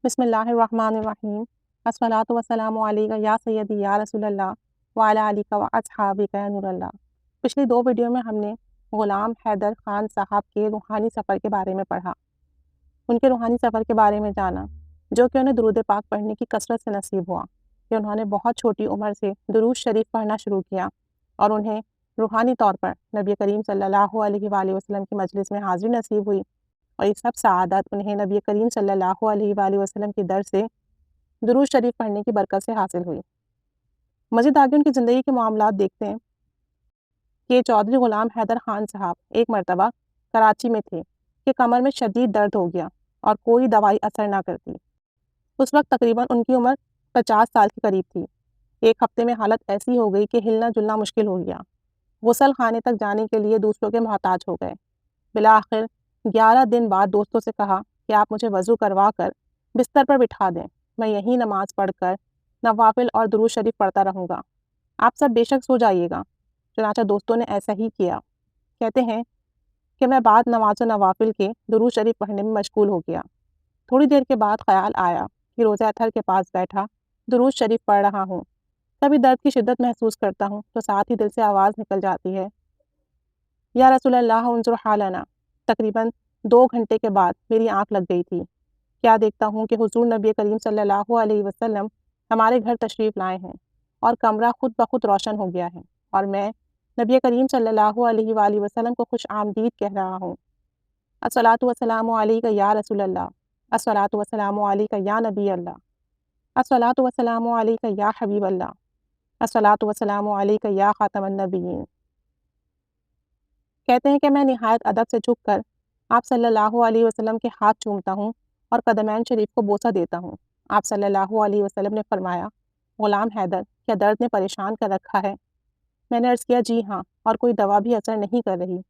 بسم اللہ الرحمن الرحیم الصلاۃ والسلام علیک یا سیدی یا رسول اللہ وعلی آلک و اصحابک یا نور اللہ۔ پچھلی 2 ویڈیو میں ہم نے غلام حیدر خان صاحب کے روحانی سفر کے بارے میں پڑھا، ان کے روحانی سفر کے بارے میں جانا، جو کہ انہیں درود پاک پڑھنے کی کثرت سے نصیب ہوا کہ انہوں نے بہت چھوٹی عمر سے درود شریف پڑھنا شروع کیا اور انہیں روحانی طور پر نبی کریم صلی اللہ علیہ وآلہ وسلم کی مجلس میں حاضری نصیب ہوئی، اور یہ سب سعادت انہیں نبی کریم صلی اللہ علیہ وآلہ وسلم کی در سے درود شریف پڑھنے کی برکت سے حاصل ہوئی۔ مزید آگے ان کی زندگی کے معاملات دیکھتے ہیں کہ چودھری غلام حیدر خان صاحب ایک مرتبہ کراچی میں تھے کہ کمر میں شدید درد ہو گیا اور کوئی دوائی اثر نہ کرتی۔ اس وقت تقریباً ان کی عمر 50 سال کے قریب تھی۔ ایک ہفتے میں حالت ایسی ہو گئی کہ ہلنا جلنا مشکل ہو گیا، غسل خانے تک جانے کے لیے دوسروں کے محتاج ہو گئے۔ بالآخر 11 دن بعد دوستوں سے کہا کہ آپ مجھے وضو کروا کر بستر پر بٹھا دیں، میں یہیں نماز پڑھ کر نوافل اور درود شریف پڑھتا رہوں گا، آپ سب بے شک سو جائیے گا۔ چنانچہ دوستوں نے ایسا ہی کیا۔ کہتے ہیں کہ میں بعد نماز و نوافل کے درود شریف پڑھنے میں مشغول ہو گیا۔ تھوڑی دیر کے بعد خیال آیا کہ روزہ اطہر کے پاس بیٹھا درود شریف پڑھ رہا ہوں، کبھی درد کی شدت محسوس کرتا ہوں تو ساتھ ہی دل سے آواز نکل جاتی ہے، یا رسول اللہ انظر حالنا۔ تقریباً 2 گھنٹے کے بعد میری آنکھ لگ گئی تھی، کیا دیکھتا ہوں کہ حضور نبی کریم صلی اللہ علیہ وسلم ہمارے گھر تشریف لائے ہیں اور کمرہ خود بخود روشن ہو گیا ہے، اور میں نبی کریم صلی اللہ علیہ وآلہ وسلم کو خوش آمدید کہہ رہا ہوں، الصلاۃ والسلام علیک یا رسول اللہ، الصلاۃ والسلام علیک یا نبی اللہ، الصلاۃ والسلام علیک یا حبیب اللہ، الصلاۃ والسلام علیک یا خاتم النبیین۔ کہتے ہیں کہ میں نہایت ادب سے جھک کر آپ صلی اللہ علیہ وسلم کے ہاتھ چومتا ہوں اور قدمین شریف کو بوسہ دیتا ہوں۔ آپ صلی اللہ علیہ وسلم نے فرمایا، غلام حیدر، کیا درد نے پریشان کر رکھا ہے؟ میں نے عرض کیا، جی ہاں، اور کوئی دوا بھی اثر نہیں کر رہی۔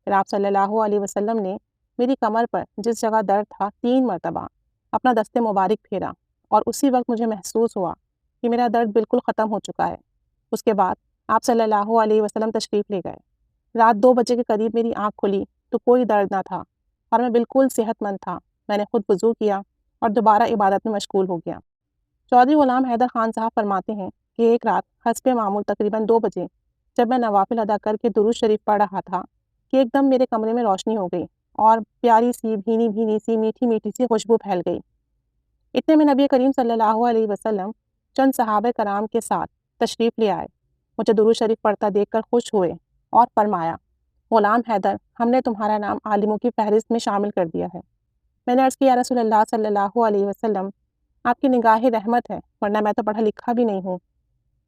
پھر آپ صلی اللہ علیہ وسلم نے میری کمر پر جس جگہ درد تھا 3 مرتبہ اپنا دست مبارک پھیرا، اور اسی وقت مجھے محسوس ہوا کہ میرا درد بالکل ختم ہو چکا ہے۔ اس کے بعد آپ صلی اللہ علیہ وسلم تشریف لے گئے۔ رات 2 بجے کے قریب میری آنکھ کھلی تو کوئی درد نہ تھا اور میں بالکل صحت مند تھا۔ میں نے خود وضو کیا اور دوبارہ عبادت میں مشغول ہو گیا۔ چودھری غلام حیدر خان صاحب فرماتے ہیں کہ ایک رات حسب معمول تقریباً 2 بجے جب میں نوافل ادا کر کے درود شریف پڑھ رہا تھا کہ ایک دم میرے کمرے میں روشنی ہو گئی اور پیاری سی بھینی بھینی سی میٹھی میٹھی سی خوشبو پھیل گئی۔ اتنے میں نبی کریم صلی اللہ علیہ وسلم چند صحابہ کرام کے ساتھ تشریف لے آئے، مجھے درود شریف پڑھتا دیکھ کر خوش ہوئے اور فرمایا، غلام حیدر، ہم نے تمہارا نام عالموں کی فہرست میں شامل کر دیا ہے۔ میں نے عرض کیا، یا رسول اللہ صلی اللہ علیہ وسلم، آپ کی نگاہ رحمت ہے، ورنہ میں تو پڑھا لکھا بھی نہیں ہوں۔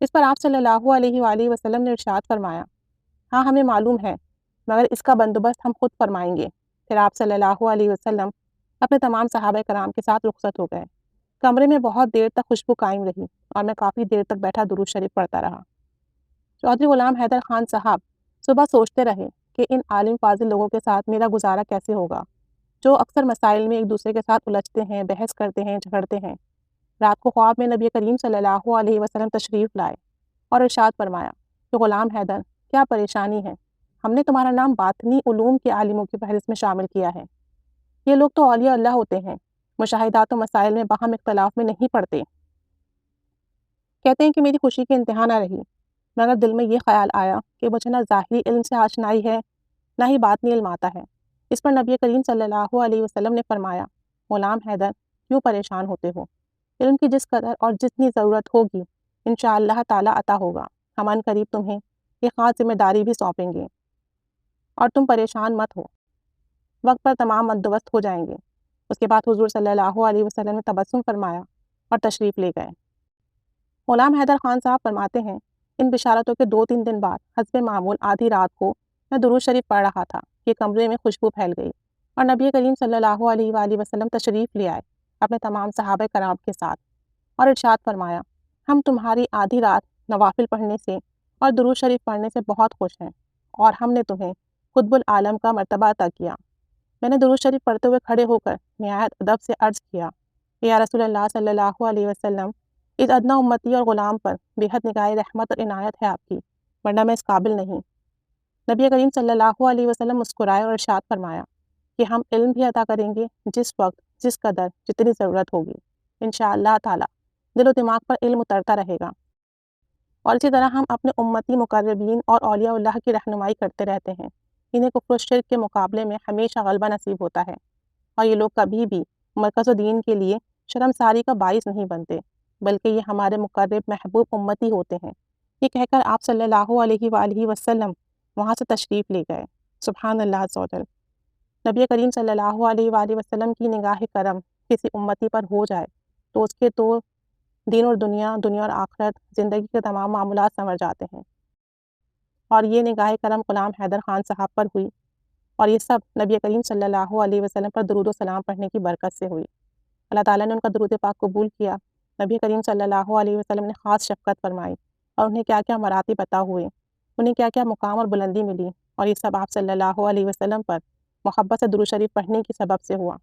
اس پر آپ صلی اللہ علیہ وآلہ وسلم نے ارشاد فرمایا، ہاں ہمیں معلوم ہے، مگر اس کا بندوبست ہم خود فرمائیں گے۔ پھر آپ صلی اللہ علیہ وسلم اپنے تمام صحابہ کرام کے ساتھ رخصت ہو گئے۔ کمرے میں بہت دیر تک خوشبو قائم رہی اور میں کافی دیر تک بیٹھا درود شریف پڑھتا رہا۔ چودھری غلام حیدر خان صاحب صبح سوچتے رہے کہ ان عالم فاضل لوگوں کے ساتھ میرا گزارا کیسے ہوگا، جو اکثر مسائل میں ایک دوسرے کے ساتھ الجھتے ہیں، بحث کرتے ہیں، جھگڑتے ہیں۔ رات کو خواب میں نبی کریم صلی اللہ علیہ وسلم تشریف لائے اور ارشاد فرمایا کہ غلام حیدر، کیا پریشانی ہے؟ ہم نے تمہارا نام باطنی علوم کے عالموں کی فہرست میں شامل کیا ہے۔ یہ لوگ تو اولیاء اللہ ہوتے ہیں، مشاہدات و مسائل میں باہم اختلاف میں نہیں پڑتے۔ کہتے ہیں کہ میری خوشی کی انتہا نہ رہی، مگر دل میں یہ خیال آیا کہ مجھے نہ ظاہری علم سے آشنائی ہے، نہ ہی باطنی علم آتا ہے۔ اس پر نبی کریم صلی اللہ علیہ وسلم نے فرمایا، غلام حیدر، کیوں پریشان ہوتے ہو؟ علم کی جس قدر اور جتنی ضرورت ہوگی انشاءاللہ تعالیٰ عطا ہوگا۔ ہم ان قریب تمہیں ایک خاص ذمہ داری بھی سونپیں گے اور تم پریشان مت ہو، وقت پر تمام بندوبست ہو جائیں گے۔ اس کے بعد حضور صلی اللہ علیہ وسلم نے تبسم فرمایا اور تشریف لے گئے۔ غلام حیدر خان صاحب فرماتے ہیں، ان بشارتوں کے 2-3 دن بعد حسب معمول آدھی رات کو میں درود شریف پڑھ رہا تھا کہ کمرے میں خوشبو پھیل گئی اور نبی کریم صلی اللہ علیہ وآلہ وسلم تشریف لے آئے اپنے تمام صحابہ کرام کے ساتھ اور ارشاد فرمایا، ہم تمہاری آدھی رات نوافل پڑھنے سے اور درود شریف پڑھنے سے بہت خوش ہیں، اور ہم نے تمہیں قطب العالم کا مرتبہ عطا کیا۔ میں نے درود شریف پڑھتے ہوئے کھڑے ہو کر نہایت ادب سے عرض کیا کہ یا رسول اللہ صلی اللہ علیہ وسلم، اس ادنا امتی اور غلام پر بے حد نگاہ رحمت اور عنایت ہے آپ کی، ورنہ میں اس قابل نہیں۔ نبی کریم صلی اللہ علیہ وسلم مسکرائے اور ارشاد فرمایا کہ ہم علم بھی عطا کریں گے جس وقت، جس قدر، جتنی ضرورت ہوگی۔ انشاءاللہ تعالی دل و دماغ پر علم اترتا رہے گا، اور اسی طرح ہم اپنے امتی مقربین اور اولیاء اللہ کی رہنمائی کرتے رہتے ہیں۔ انہیں کفر و شرک کے مقابلے میں ہمیشہ غلبہ نصیب ہوتا ہے، اور یہ لوگ کبھی بھی مرکز و دین کے لیے شرمساری کا باعث نہیں بنتے، بلکہ یہ ہمارے مقرب محبوب امتی ہوتے ہیں۔ یہ کہہ کر آپ صلی اللہ علیہ وآلہ وسلم وہاں سے تشریف لے گئے۔ سبحان اللہ عز و جل۔ نبی کریم صلی اللہ علیہ وآلہ وسلم کی نگاہ کرم کسی امتی پر ہو جائے تو اس کے تو دین اور دنیا اور آخرت، زندگی کے تمام معاملات سنور جاتے ہیں، اور یہ نگاہ کرم غلام حیدر خان صاحب پر ہوئی، اور یہ سب نبی کریم صلی اللہ علیہ وسلم پر درود و سلام پڑھنے کی برکت سے ہوئی۔ اللہ تعالیٰ نے ان کا درود پاک قبول کیا۔ نبی کریم صلی اللہ علیہ وسلم نے خاص شفقت فرمائی، اور انہیں کیا کیا مراتب عطا ہوئے، انہیں کیا کیا مقام اور بلندی ملی، اور یہ سب آپ صلی اللہ علیہ وسلم پر محبت سے درود شریف پڑھنے کی سبب سے ہوا۔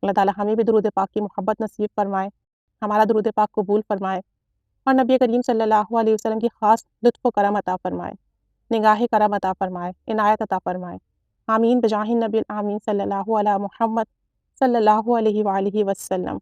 اللہ تعالیٰ ہمیں بھی درود پاک کی محبت نصیب فرمائے، ہمارا درود پاک قبول فرمائے، اور نبی کریم صلی اللہ علیہ وسلم کی خاص لطف و کرم عطا فرمائے، نگاہ کرم عطا فرمائے، عنایت عطا فرمائے۔ آمین بجاہ النبی الآمین صلی اللہ علیہ محمد صلی اللہ علیہ وآلہ وسلم۔